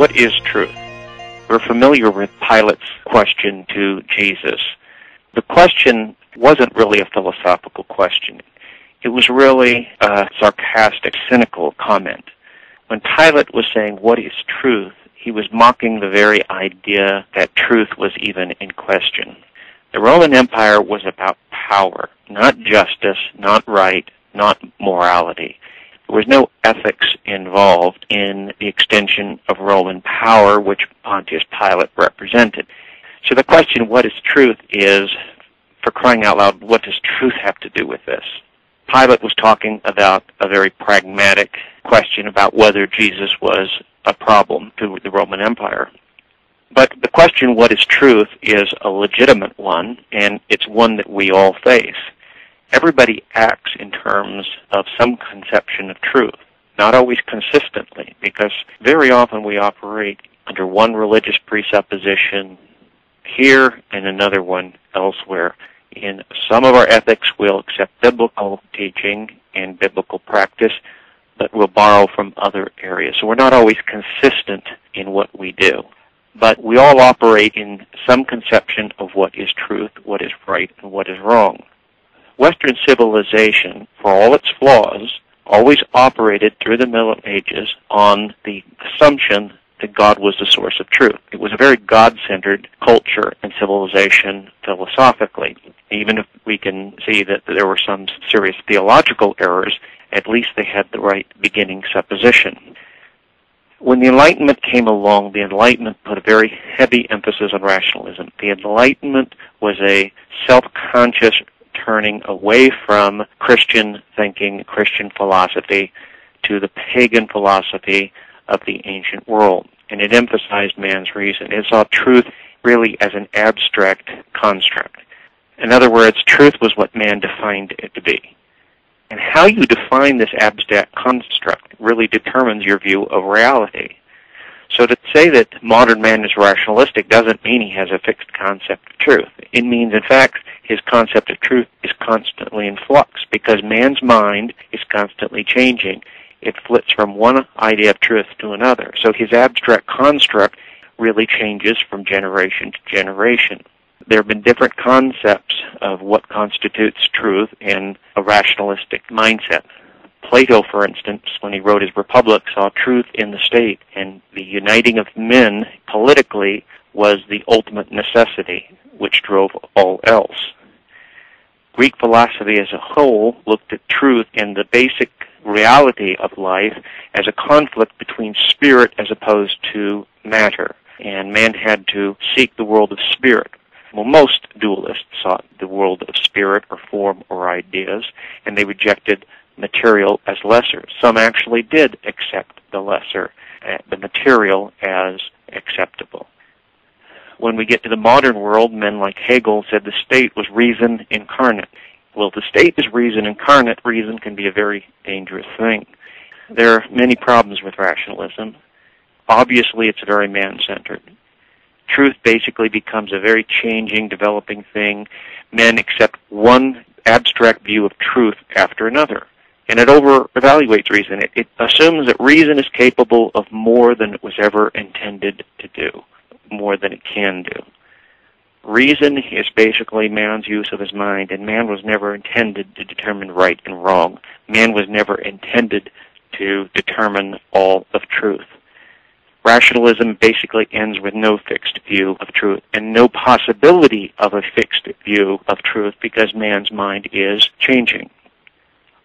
What is truth? We're familiar with Pilate's question to Jesus. The question wasn't really a philosophical question. It was really a sarcastic, cynical comment. When Pilate was saying, "What is truth?" he was mocking the very idea that truth was even in question. The Roman Empire was about power, not justice, not right, not morality. There was no ethics involved in the extension of Roman power, which Pontius Pilate represented. So the question, what is truth, is, for crying out loud, what does truth have to do with this? Pilate was talking about a very pragmatic question about whether Jesus was a problem to the Roman Empire. But the question, what is truth, is a legitimate one, and it's one that we all face. Everybody acts in terms of some conception of truth, not always consistently, because very often we operate under one religious presupposition here and another one elsewhere. In some of our ethics, we'll accept biblical teaching and biblical practice, but we'll borrow from other areas. So we're not always consistent in what we do. But we all operate in some conception of what is truth, what is right, and what is wrong. Western civilization, for all its flaws, always operated through the Middle Ages on the assumption that God was the source of truth. It was a very God-centered culture and civilization philosophically. Even if we can see that there were some serious theological errors, at least they had the right beginning supposition. When the Enlightenment came along, the Enlightenment put a very heavy emphasis on rationalism. The Enlightenment was a self-conscious turning away from Christian thinking, Christian philosophy, to the pagan philosophy of the ancient world. And it emphasized man's reason. It saw truth really as an abstract construct. In other words, truth was what man defined it to be. And how you define this abstract construct really determines your view of reality. So to say that modern man is rationalistic doesn't mean he has a fixed concept of truth. It means, in fact, his concept of truth is constantly in flux because man's mind is constantly changing. It flips from one idea of truth to another. So his abstract construct really changes from generation to generation. There have been different concepts of what constitutes truth in a rationalistic mindset. Plato, for instance, when he wrote his Republic, saw truth in the state, and the uniting of men politically was the ultimate necessity, which drove all else. Greek philosophy as a whole looked at truth and the basic reality of life as a conflict between spirit as opposed to matter, and man had to seek the world of spirit. Well, most dualists sought the world of spirit or form or ideas, and they rejected material as lesser. Some actually did accept the lesser, the material, as acceptable. When we get to the modern world, men like Hegel said the state was reason incarnate. Well, if the state is reason incarnate, reason can be a very dangerous thing. There are many problems with rationalism. Obviously, it's very man-centered. Truth basically becomes a very changing, developing thing. Men accept one abstract view of truth after another, and it over-evaluates reason. It assumes that reason is capable of more than it was ever intended to do, more than it can do. Reason is basically man's use of his mind, and man was never intended to determine right and wrong. Man was never intended to determine all of truth. Rationalism basically ends with no fixed view of truth and no possibility of a fixed view of truth because man's mind is changing.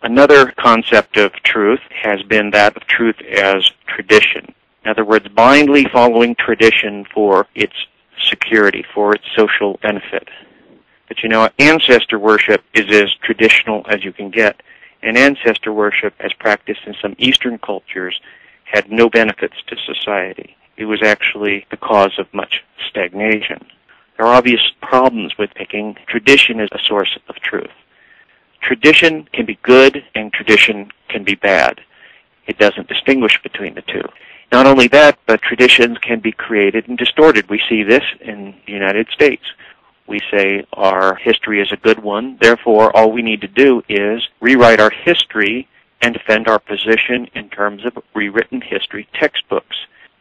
Another concept of truth has been that of truth as tradition. In other words, blindly following tradition for its security, for its social benefit. But you know, ancestor worship is as traditional as you can get, and ancestor worship, as practiced in some Eastern cultures, had no benefits to society. It was actually the cause of much stagnation. There are obvious problems with picking tradition as a source of truth. Tradition can be good and tradition can be bad. It doesn't distinguish between the two. Not only that, but traditions can be created and distorted. We see this in the United States. We say our history is a good one, therefore all we need to do is rewrite our history and defend our position in terms of rewritten history textbooks.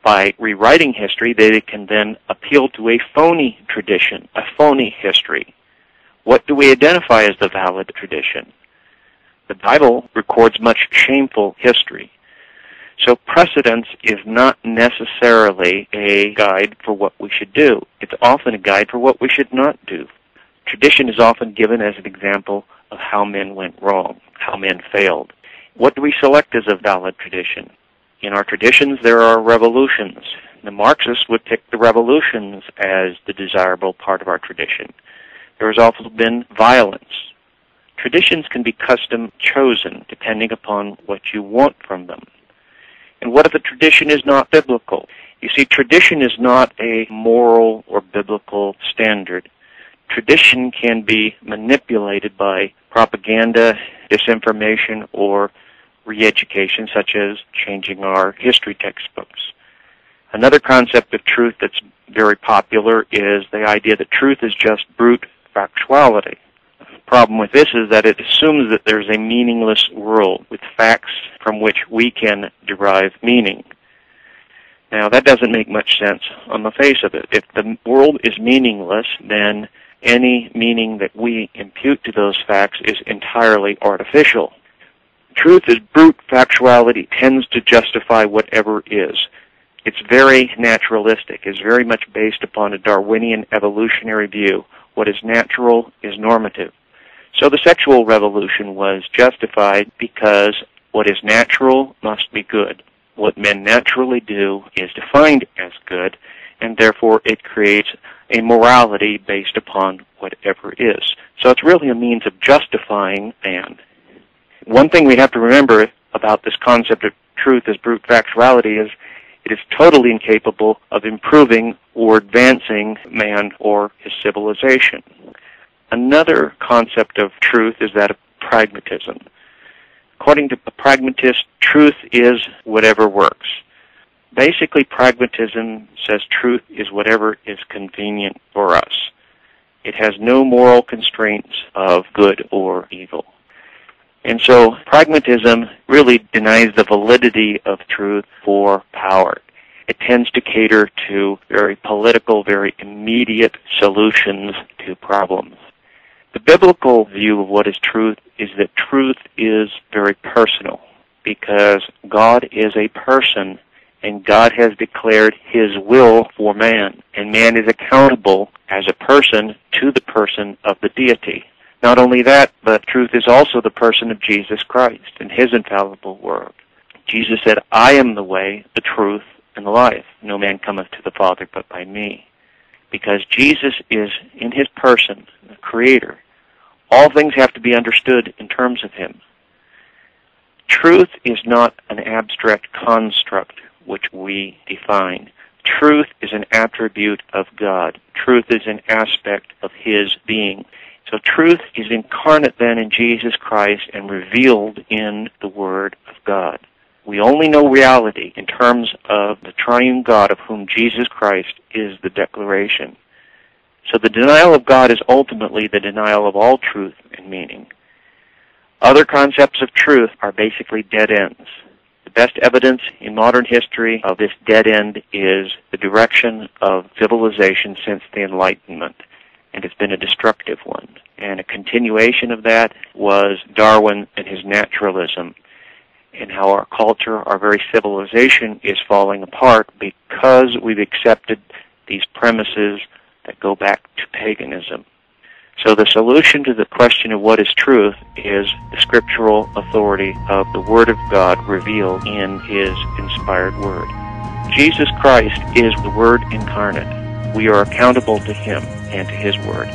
By rewriting history, they can then appeal to a phony tradition, a phony history. What do we identify as the valid tradition? The Bible records much shameful history. So precedence is not necessarily a guide for what we should do. It's often a guide for what we should not do. Tradition is often given as an example of how men went wrong, how men failed. What do we select as a valid tradition? In our traditions, there are revolutions. The Marxists would pick the revolutions as the desirable part of our tradition. There has also been violence. Traditions can be custom chosen depending upon what you want from them. And what if a tradition is not biblical? You see, tradition is not a moral or biblical standard. Tradition can be manipulated by propaganda, disinformation, or re-education, such as changing our history textbooks. Another concept of truth that's very popular is the idea that truth is just brute factuality. The problem with this is that it assumes that there's a meaningless world with facts from which we can derive meaning. Now, that doesn't make much sense on the face of it. If the world is meaningless, then any meaning that we impute to those facts is entirely artificial. Truth is brute factuality, tends to justify whatever is. It's very naturalistic. It's very much based upon a Darwinian evolutionary view. What is natural is normative. So the sexual revolution was justified because what is natural must be good. What men naturally do is defined as good, and therefore it creates a morality based upon whatever is. So it's really a means of justifying man. One thing we have to remember about this concept of truth as brute factuality is it is totally incapable of improving or advancing man or his civilization. Another concept of truth is that of pragmatism. According to the pragmatist, truth is whatever works. Basically, pragmatism says truth is whatever is convenient for us. It has no moral constraints of good or evil. And so pragmatism really denies the validity of truth for power. It tends to cater to very political, very immediate solutions to problems. The biblical view of what is truth is that truth is very personal, because God is a person and God has declared His will for man, and man is accountable as a person to the person of the deity. Not only that, but truth is also the person of Jesus Christ and His infallible word. Jesus said, I am the way, the truth, and the life. No man cometh to the Father but by me. Because Jesus is in His person, the Creator. All things have to be understood in terms of Him. Truth is not an abstract construct which we define. Truth is an attribute of God. Truth is an aspect of His being. So truth is incarnate then in Jesus Christ and revealed in the Word of God. We only know reality in terms of the triune God of whom Jesus Christ is the declaration. So the denial of God is ultimately the denial of all truth and meaning. Other concepts of truth are basically dead ends. The best evidence in modern history of this dead end is the direction of civilization since the Enlightenment, and it's been a destructive one. And a continuation of that was Darwin and his naturalism, and how our culture, our very civilization, is falling apart because we've accepted these premises that go back to paganism. So the solution to the question of what is truth is the scriptural authority of the Word of God revealed in His inspired Word. Jesus Christ is the Word incarnate. We are accountable to Him and to His Word.